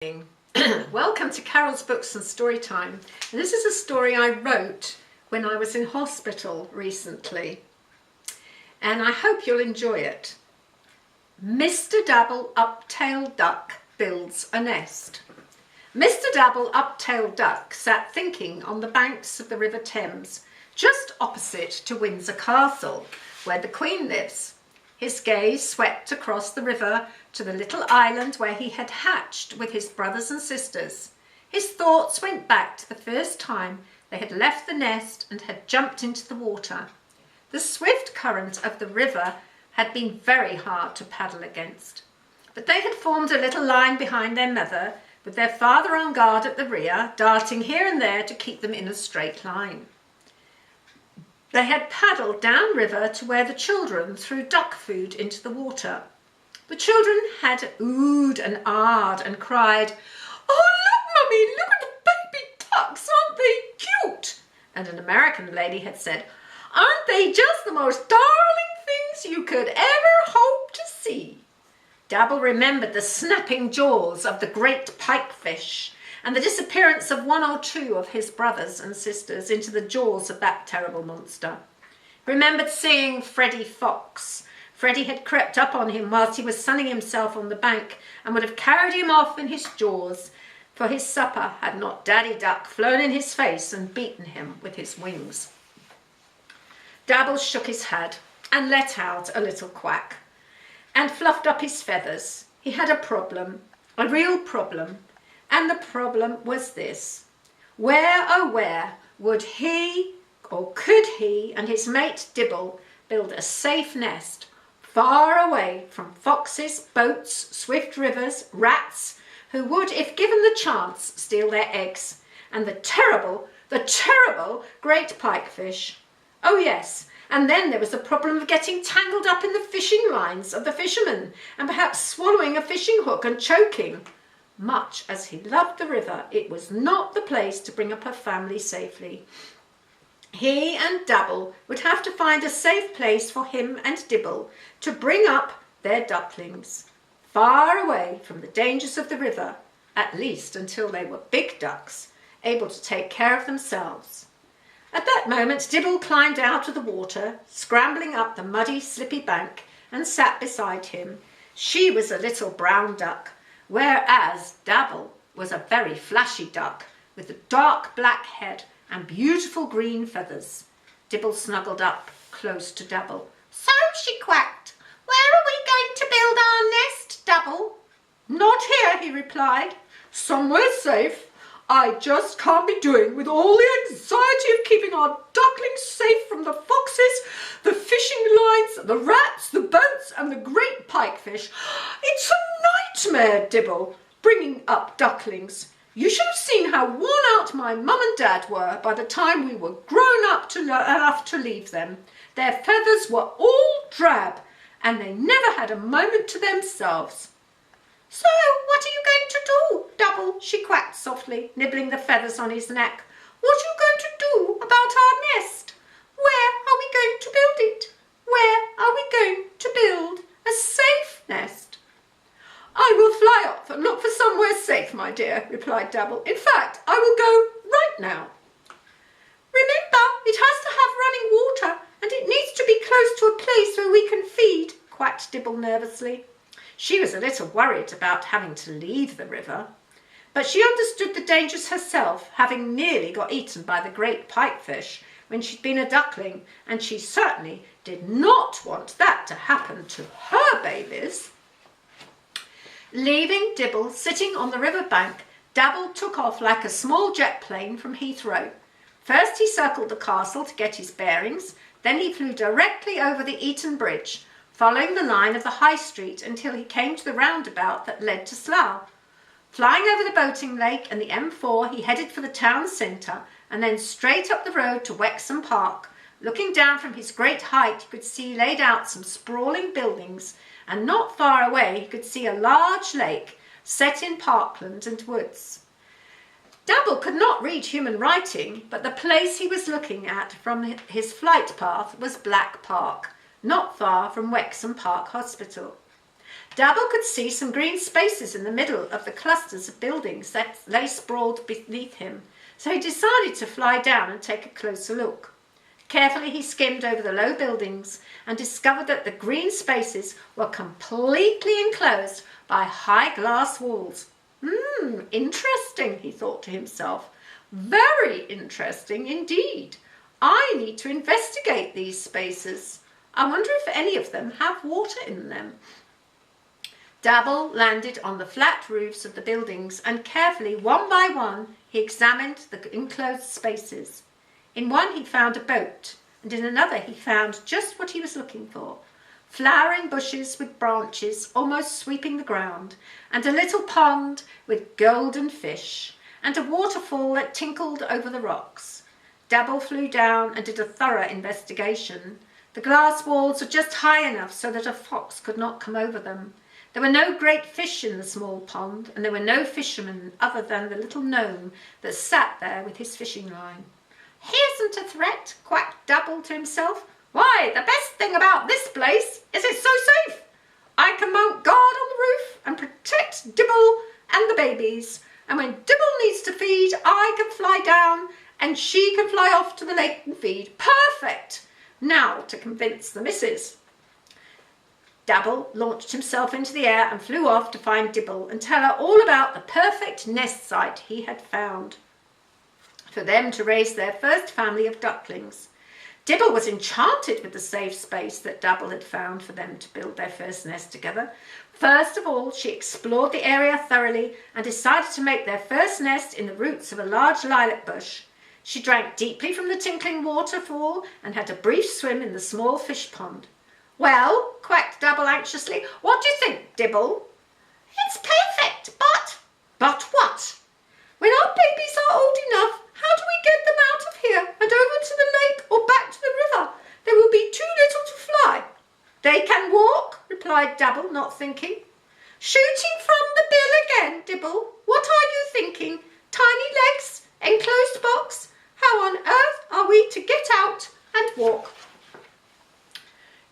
Welcome to Carol's Books and Storytime. This is a story I wrote when I was in hospital recently, and I hope you'll enjoy it. Mr. Dabble Uptail Duck builds a nest. Mr. Dabble Uptail Duck sat thinking on the banks of the River Thames, just opposite to Windsor Castle, where the Queen lives. His gaze swept across the river to the little island where he had hatched with his brothers and sisters. His thoughts went back to the first time they had left the nest and had jumped into the water. The swift current of the river had been very hard to paddle against, but they had formed a little line behind their mother, with their father on guard at the rear, darting here and there to keep them in a straight line. They had paddled downriver to where the children threw duck food into the water. The children had oohed and ahed and cried, "Oh, look, Mummy, look at the baby ducks, aren't they cute?" And an American lady had said, "Aren't they just the most darling things you could ever hope to see?" Dabble remembered the snapping jaws of the great pikefish and the disappearance of one or two of his brothers and sisters into the jaws of that terrible monster. He remembered seeing Freddy Fox. Freddy had crept up on him whilst he was sunning himself on the bank and would have carried him off in his jaws for his supper had not Daddy Duck flown in his face and beaten him with his wings. Dabble shook his head and let out a little quack and fluffed up his feathers. He had a problem, a real problem, and the problem was this: where, oh where, would he, or could he, and his mate Dibble build a safe nest far away from foxes, boats, swift rivers, rats, who would, if given the chance, steal their eggs, and the terrible great pikefish? Oh yes, and then there was the problem of getting tangled up in the fishing lines of the fishermen, and perhaps swallowing a fishing hook and choking. Much as he loved the river, it was not the place to bring up a family safely. He and Dabble would have to find a safe place for him and Dibble to bring up their ducklings, far away from the dangers of the river, at least until they were big ducks, able to take care of themselves. At that moment, Dibble climbed out of the water, scrambling up the muddy, slippy bank, and sat beside him. She was a little brown duck, whereas Dabble was a very flashy duck with a dark black head and beautiful green feathers. Dibble snuggled up close to Dabble. "So," she quacked, "where are we going to build our nest, Dabble?" "Not here," he replied. "Somewhere safe. I just can't be doing with all the anxiety of keeping our ducklings safe from the foxes, the fishing lines, the rats, the boats, and the great pikefish. It's a nightmare, Dibble, bringing up ducklings. You should have seen how worn out my mum and dad were by the time we were grown up enough to leave them. Their feathers were all drab, and they never had a moment to themselves." "So what are you going to do, Dabble?" she quacked softly, nibbling the feathers on his neck. "What are you going to do about our nest? Where are we going to build it? Where are we going to build a safe nest?" "I will fly off and look for somewhere safe, my dear," replied Dabble. "In fact, I will go right now." "Remember, it has to have running water, and it needs to be close to a place where we can feed," quacked Dibble nervously. She was a little worried about having to leave the river, but she understood the dangers herself, having nearly got eaten by the great pikefish when she'd been a duckling, and she certainly did not want that to happen to her babies. Leaving Dibble sitting on the river bank, Dabble took off like a small jet plane from Heathrow. First he circled the castle to get his bearings, then he flew directly over the Eton Bridge, following the line of the High Street until he came to the roundabout that led to Slough. Flying over the boating lake and the M4, he headed for the town centre and then straight up the road to Wexham Park. Looking down from his great height, he could see laid out some sprawling buildings, and not far away he could see a large lake set in parkland and woods. Dabble could not read human writing, but the place he was looking at from his flight path was Black Park, not far from Wexham Park Hospital. Dabble could see some green spaces in the middle of the clusters of buildings that lay sprawled beneath him, so he decided to fly down and take a closer look. Carefully he skimmed over the low buildings and discovered that the green spaces were completely enclosed by high glass walls. Interesting, he thought to himself. Very interesting indeed. I need to investigate these spaces. I wonder if any of them have water in them. Dabble landed on the flat roofs of the buildings and carefully, one by one, he examined the enclosed spaces. In one he found a boat, and in another he found just what he was looking for. Flowering bushes with branches almost sweeping the ground, and a little pond with golden fish, and a waterfall that tinkled over the rocks. Dabble flew down and did a thorough investigation. The glass walls were just high enough so that a fox could not come over them. There were no great fish in the small pond, and there were no fishermen other than the little gnome that sat there with his fishing line. "He isn't a threat," quacked Dabble to himself. "Why, the best thing about this place is it's so safe. I can mount guard on the roof and protect Dibble and the babies. And when Dibble needs to feed, I can fly down and she can fly off to the lake and feed. Perfect! Now to convince the missus." Dabble launched himself into the air and flew off to find Dibble and tell her all about the perfect nest site he had found for them to raise their first family of ducklings. Dibble was enchanted with the safe space that Dabble had found for them to build their first nest together. First of all, she explored the area thoroughly and decided to make their first nest in the roots of a large lilac bush. She drank deeply from the tinkling waterfall and had a brief swim in the small fish pond. "Well," quacked Dabble anxiously, "what do you think, Dibble?" "It's perfect, but—" "But what?" "When our babies are old enough, how do we get them out of here and over to the lake or back to the river? They will be too little to fly." "They can walk," replied Dabble, not thinking. "Shooting from the bill again, Dibble. What are you thinking? Tiny legs, enclosed box. How on earth are we to get out and walk?"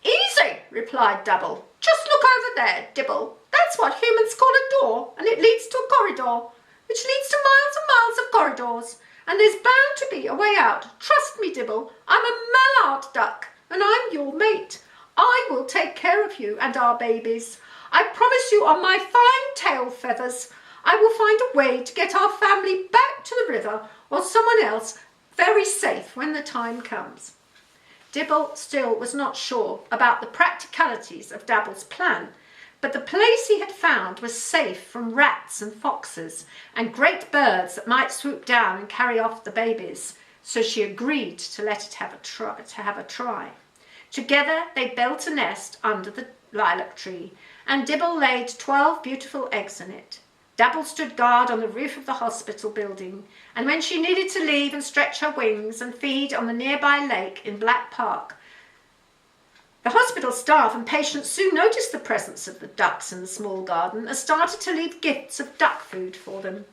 "Easy," replied Dabble. "Just look over there, Dibble. That's what humans call a door, and it leads to a corridor, which leads to miles and miles of corridors. And there's bound to be a way out. Trust me, Dibble. I'm a mallard duck, and I'm your mate. I will take care of you and our babies. I promise you on my fine tail feathers. I will find a way to get our family back to the river or someone else very safe when the time comes." Dibble still was not sure about the practicalities of Dabble's plan, but the place he had found was safe from rats and foxes and great birds that might swoop down and carry off the babies, so she agreed to let it have a try. Together they built a nest under the lilac tree, and Dibble laid 12 beautiful eggs in it. Dabble stood guard on the roof of the hospital building, and when she needed to leave and stretch her wings and feed on the nearby lake in Black Park, the hospital staff and patients soon noticed the presence of the ducks in the small garden and started to leave gifts of duck food for them.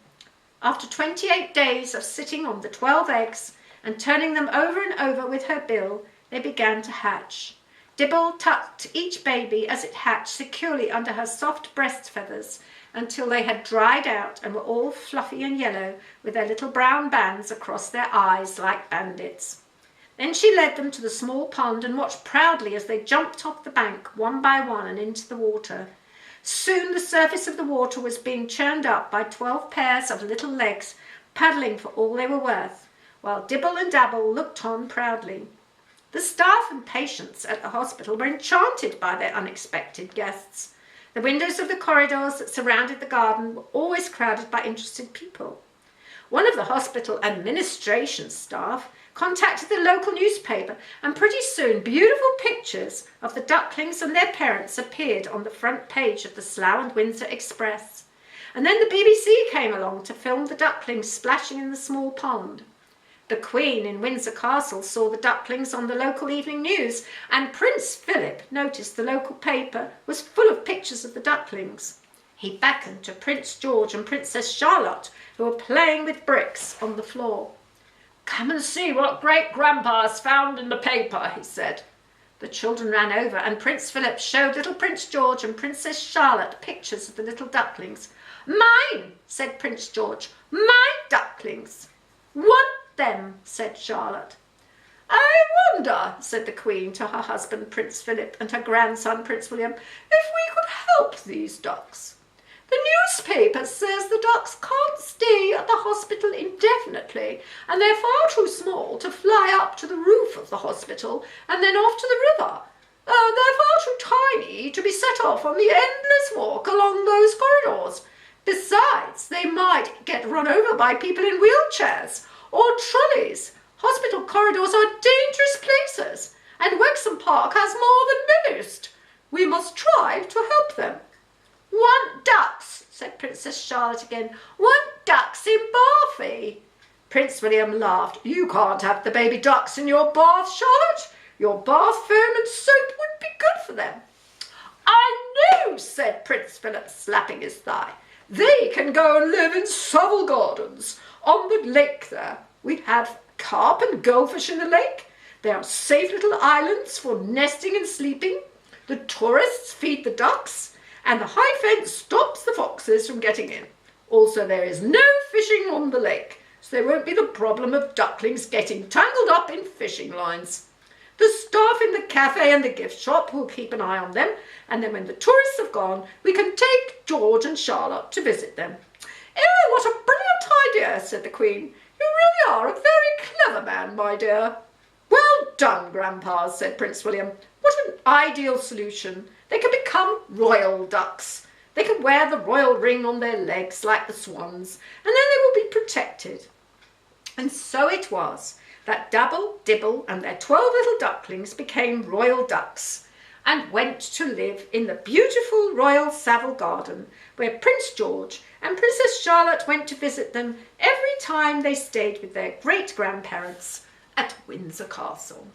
After 28 days of sitting on the 12 eggs and turning them over and over with her bill, they began to hatch. Dibble tucked each baby as it hatched securely under her soft breast feathers until they had dried out and were all fluffy and yellow with their little brown bands across their eyes like bandits. Then she led them to the small pond and watched proudly as they jumped off the bank one by one and into the water. Soon the surface of the water was being churned up by 12 pairs of little legs paddling for all they were worth, while Dibble and Dabble looked on proudly. The staff and patients at the hospital were enchanted by their unexpected guests. The windows of the corridors that surrounded the garden were always crowded by interested people. One of the hospital administration staff contacted the local newspaper, and pretty soon beautiful pictures of the ducklings and their parents appeared on the front page of the Slough and Windsor Express. And then the BBC came along to film the ducklings splashing in the small pond. The Queen in Windsor Castle saw the ducklings on the local evening news, and Prince Philip noticed the local paper was full of pictures of the ducklings. He beckoned to Prince George and Princess Charlotte, who were playing with bricks on the floor. "Come and see what great-grandpa has found in the paper," he said. The The children ran over and Prince Philip showed little Prince George and Princess Charlotte pictures of the little ducklings. "Mine," said Prince George, "my ducklings." "Want them," said Charlotte. "I wonder," said the Queen to her husband Prince Philip and her grandson Prince William, "if we could help these ducks. The newspaper says the ducks can't stay at the hospital indefinitely, and they're far too small to fly up to the roof of the hospital and then off to the river. They're far too tiny to be set off on the endless walk along those corridors. Besides, they might get run over by people in wheelchairs or trolleys. Hospital corridors are dangerous places, and Wexham Park has more than most. We must try to help them." "Want ducks," said Princess Charlotte again. "Want ducks in Barfy." Prince William laughed. "You can't have the baby ducks in your bath, Charlotte. Your bath foam and soap would be good for them." "I know," said Prince Philip, slapping his thigh. "They can go and live in Savile Gardens on the lake there. We have carp and goldfish in the lake. They are safe little islands for nesting and sleeping. The tourists feed the ducks, and the high fence stops the foxes from getting in. Also, there is no fishing on the lake, so there won't be the problem of ducklings getting tangled up in fishing lines. The staff in the cafe and the gift shop will keep an eye on them, and then when the tourists have gone, we can take George and Charlotte to visit them." "Oh, what a brilliant idea," said the Queen. "You really are a very clever man, my dear." "Well done, Grandpa," said Prince William. "What an ideal solution. They can become royal ducks. They can wear the royal ring on their legs like the swans, and then they will be protected." And so it was that Dabble, Dibble and their 12 little ducklings became royal ducks and went to live in the beautiful royal Savile Garden, where Prince George and Princess Charlotte went to visit them every time they stayed with their great-grandparents at Windsor Castle.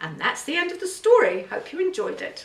And that's the end of the story. Hope you enjoyed it.